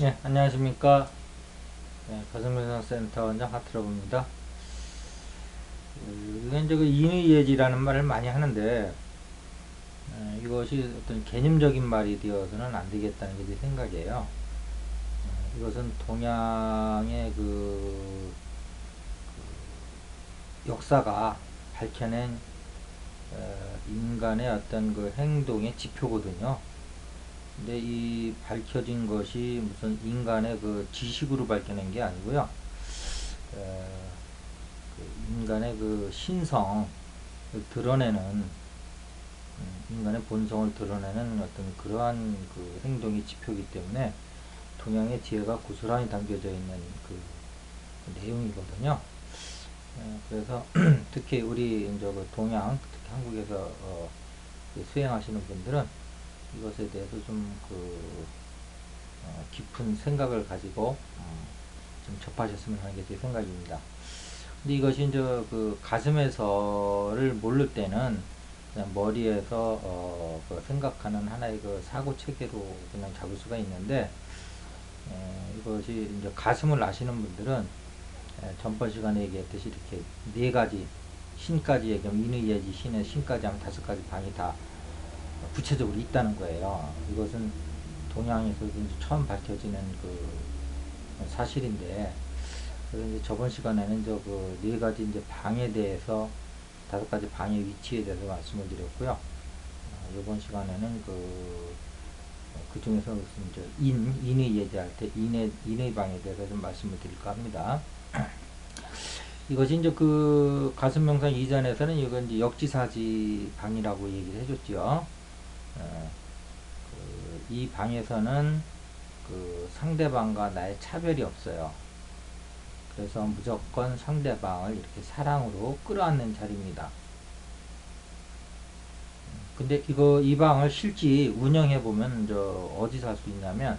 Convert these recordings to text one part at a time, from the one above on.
네, 안녕하십니까. 네, 가슴면상센터 원장 하트러브입니다. 이건 이제 그 인의예지라는 말을 많이 하는데, 이것이 어떤 개념적인 말이 되어서는 안 되겠다는 게 제 생각이에요. 이것은 동양의 역사가 밝혀낸 인간의 어떤 그 행동의 지표거든요. 근데 이 밝혀진 것이 무슨 인간의 그 지식으로 밝혀낸 게 아니고요. 어, 인간의 그 신성을 드러내는 인간의 본성을 드러내는 어떤 그러한 그 행동의 지표이기 때문에 동양의 지혜가 고스란히 담겨져 있는 그 내용이거든요. 그래서 특히 우리 이제 그 동양, 특히 한국에서 수행하시는 분들은 이것에 대해서 좀그 깊은 생각을 가지고 좀 접하셨으면 하는 게 제 생각입니다. 근데 이것이 이제 그 가슴에서를 모를 때는 그냥 머리에서 그 생각하는 하나의 그 사고 체계로 그냥 잡을 수가 있는데 이것이 이제 가슴을 아시는 분들은 전번 시간에 얘기했듯이 이렇게 네 가지 신까지 얘기하면 인의예지 신의 신까지 하면 다섯 가지 방이 다 구체적으로 있다는 거예요. 이것은 동양에서 이제 처음 밝혀지는 그 사실인데 그래서 이제 저번 시간에는 저 그 네 가지 이제 방에 대해서 다섯 가지 방의 위치에 대해서 말씀을 드렸고요. 이번 시간에는 그 중에서 무슨 저 인의 예제할 때 인의 방에 대해서 좀 말씀을 드릴까 합니다. 이것이 이제 그 가슴 명상 이전에서는 이건 이제 역지사지 방이라고 얘기를 해줬죠. 이 방에서는 그 상대방과 나의 차별이 없어요. 그래서 무조건 상대방을 이렇게 사랑으로 끌어안는 자리입니다. 근데 이 방을 실제 운영해 보면 저 어디서 할 수 있냐면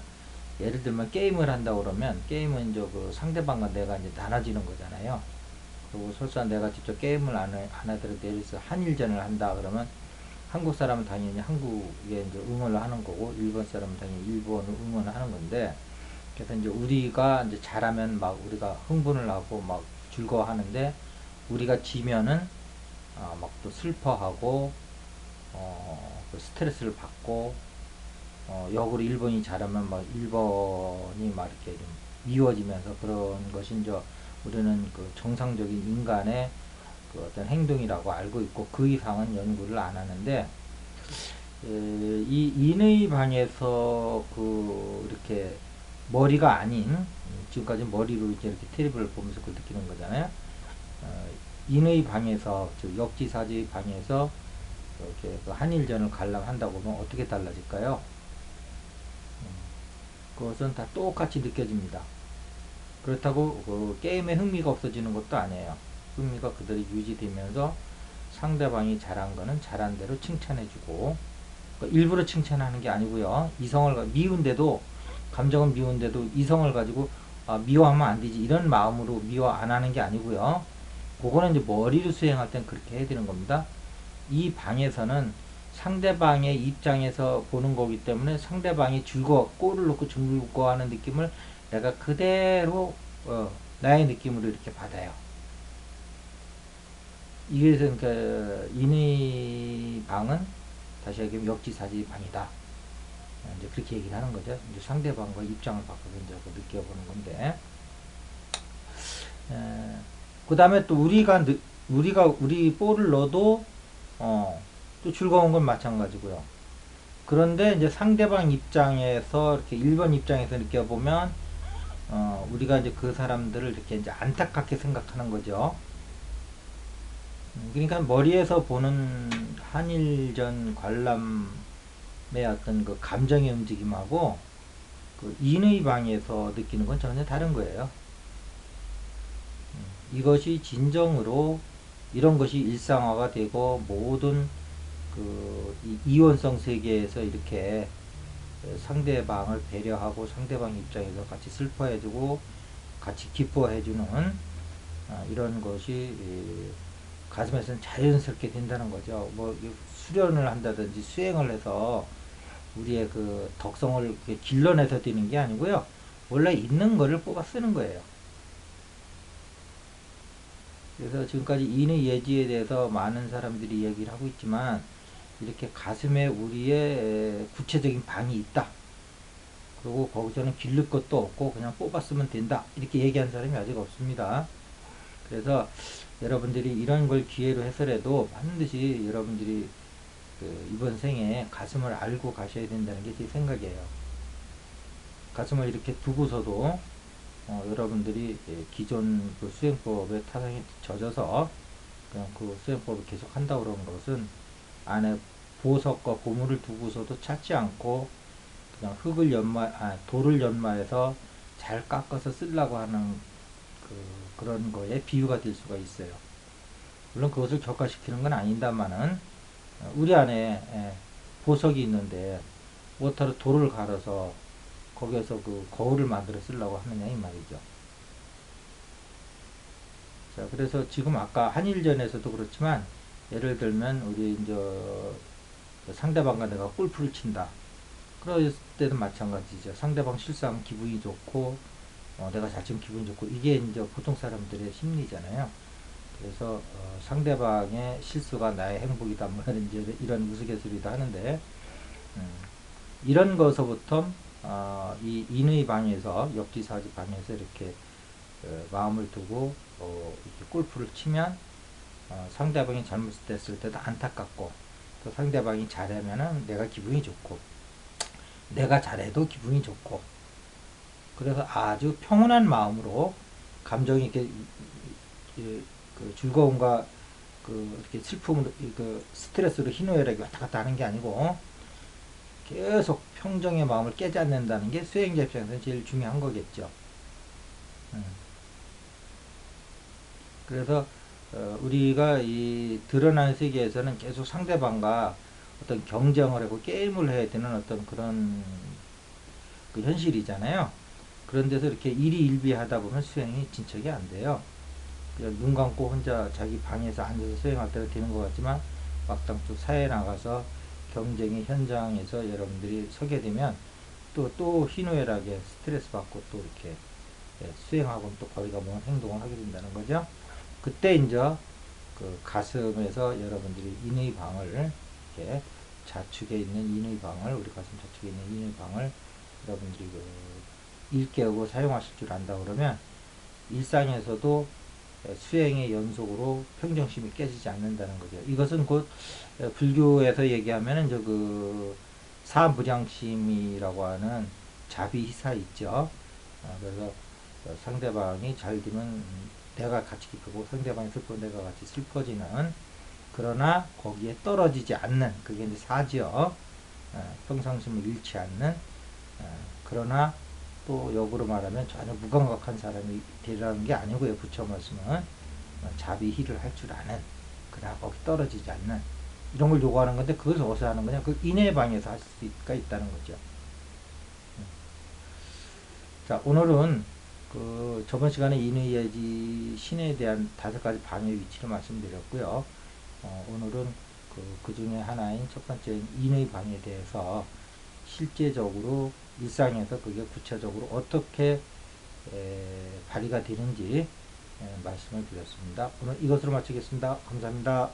예를 들면 게임을 한다 그러면 게임은 이제 그 상대방과 내가 이제 나눠지는 거잖아요. 그리고 설사 내가 직접 게임을 안 하더라도 예를 들어서 한일전을 한다 그러면 한국 사람은 당연히 한국에 이제 응원을 하는 거고 일본 사람은 당연히 일본을 응원을 하는 건데 그래서 이제 우리가 이제 잘하면 막 우리가 흥분을 하고 막 즐거워하는데 우리가 지면은 막 또 슬퍼하고 그 스트레스를 받고 역으로 일본이 잘하면 막 일본이 막 이렇게 좀 미워지면서 그런 것이 이제 우리는 그 정상적인 인간의 그 어떤 행동이라고 알고 있고 그 이상은 연구를 안 하는데 이 인의 방에서 그 이렇게 머리가 아닌 지금까지 머리로 이제 이렇게 테레비를 보면서 그 느끼는 거잖아요. 인의 방에서 즉 역지사지 방에서 이렇게 그 한일전을 관람한다고 하면 어떻게 달라질까요? 그것은 다 똑같이 느껴집니다. 그렇다고 그 게임에 흥미가 없어지는 것도 아니에요. 흥미가 그대로 유지되면서 상대방이 잘한 거는 잘한 대로 칭찬해주고 그러니까 일부러 칭찬하는 게 아니고요. 이성을 미운데도 감정은 미운데도 이성을 가지고 미워하면 안 되지 이런 마음으로 미워 안 하는 게 아니고요. 그거는 이제 머리로 수행할 땐 그렇게 해야 되는 겁니다. 이 방에서는 상대방의 입장에서 보는 거기 때문에 상대방이 골을 넣고 즐거워하는 느낌을 내가 그대로 나의 느낌으로 이렇게 받아요. 이게 그러니까 인의 방은 다시 얘기하면 역지사지 방이다. 이제 그렇게 얘기를 하는 거죠. 이제 상대방과 입장을 바꿔서 이제 느껴보는 건데. 그 다음에 또 우리 볼을 넣어도 또 즐거운 건 마찬가지고요. 그런데 이제 상대방 입장에서 이렇게 1번 입장에서 느껴보면 우리가 이제 그 사람들을 이렇게 이제 안타깝게 생각하는 거죠. 그러니까 머리에서 보는 한일전 관람의 어떤 그 감정의 움직임하고 그 인의 방에서 느끼는 건 전혀 다른 거예요. 이것이 진정으로 이런 것이 일상화가 되고 모든 그 이원성 세계에서 이렇게 상대방을 배려하고 상대방 입장에서 같이 슬퍼해주고 같이 기뻐해주는 이런 것이 가슴에서는 자연스럽게 된다는 거죠. 뭐 수련을 한다든지 수행을 해서 우리의 그 덕성을 길러내서 되는 게 아니고요. 원래 있는 거를 뽑아 쓰는 거예요. 그래서 지금까지 인의 예지에 대해서 많은 사람들이 얘기를 하고 있지만, 이렇게 가슴에 우리의 구체적인 방이 있다. 그리고 거기서는 기를 것도 없고 그냥 뽑아 쓰면 된다. 이렇게 얘기한 사람이 아직 없습니다. 그래서 여러분들이 이런 걸 기회로 해서라도 반드시 여러분들이 이번 생에 가슴을 알고 가셔야 된다는 게 제 생각이에요. 가슴을 이렇게 두고서도 여러분들이 기존 그 수행법의 타성에 젖어서 그냥 그 수행법을 계속 한다고 그러는 것은, 안에 보석과 보물을 두고서도 찾지 않고 그냥 돌을 연마해서 잘 깎아서 쓰려고 하는 그런 거에 비유가 될 수가 있어요. 물론 그것을 격화시키는 건 아닌다마는, 우리 안에 보석이 있는데 못하러 돌을 갈아서 거기에서 그 거울을 만들어 쓰려고 하느냐 이 말이죠. 자, 그래서 지금 아까 한일전에서도 그렇지만, 예를 들면 우리 이제 상대방과 내가 골프를 친다. 그럴 때도 마찬가지죠. 상대방 실수하면 기분이 좋고, 내가 잘 치면 기분이 좋고, 이게 이제 보통 사람들의 심리잖아요. 그래서 상대방의 실수가 나의 행복이다, 뭐 이런 우스갯소리도 하는데, 음, 이런 것서부터 이 인의 방에서, 역지사지 방에서 이렇게 마음을 두고 이렇게 골프를 치면, 상대방이 잘못됐을 때도 안타깝고, 또 상대방이 잘하면은 내가 기분이 좋고, 내가 잘해도 기분이 좋고, 그래서 아주 평온한 마음으로 감정이 이렇게 그 즐거움과 이렇게 슬픔으로, 스트레스로 희노애락이 왔다 갔다 하는 게 아니고 계속 평정의 마음을 깨지 않는다는 게 수행자 입장에서는 제일 중요한 거겠죠. 그래서 우리가 이 드러나는 세계에서는 계속 상대방과 어떤 경쟁을 하고 게임을 해야 되는 어떤 그런 그 현실이잖아요. 그런 데서 이렇게 일희일비하다 보면 수행이 진척이 안 돼요. 그냥 눈 감고 혼자 자기 방에서 앉아서 수행할 때가 되는 것 같지만, 막상 또 사회에 나가서 경쟁의 현장에서 여러분들이 서게 되면 또 희노애락에 스트레스 받고 또 이렇게 수행하고는 또 거리가 먼 행동을 하게 된다는 거죠. 그때 이제 그 가슴에서 여러분들이 인의 방을, 이렇게 좌측에 있는 인의 방을, 우리 가슴 좌측에 있는 인의 방을 여러분들이 일깨우고 사용하실 줄 안다 그러면, 일상에서도 수행의 연속으로 평정심이 깨지지 않는다는 거죠. 이것은 곧 불교에서 얘기하면 이제 그 사무량심이라고 하는 자비희사 있죠. 그래서 상대방이 잘 되면 내가 같이 기쁘고, 상대방이 슬프면 내가 같이 슬퍼지는, 그러나 거기에 떨어지지 않는, 그게 이제 사죠. 평상심을 잃지 않는, 그러나 또 역으로 말하면 전혀 무감각한 사람이 되라는 게 아니고요. 부처 말씀은 자비희를 할 줄 아는, 그러나 거기 떨어지지 않는, 이런 걸 요구하는 건데, 그것을 어디서 하는 거냐? 그 인의 방에서 할 수가 있다는 거죠. 자, 오늘은 그 저번 시간에 인의예지 신에 대한 5가지 방의 위치를 말씀드렸고요. 오늘은 그 중에 하나인 첫 번째 인의 방에 대해서 실제적으로 일상에서 그게 구체적으로 어떻게 발휘가 되는지 말씀을 드렸습니다. 오늘 이것으로 마치겠습니다. 감사합니다.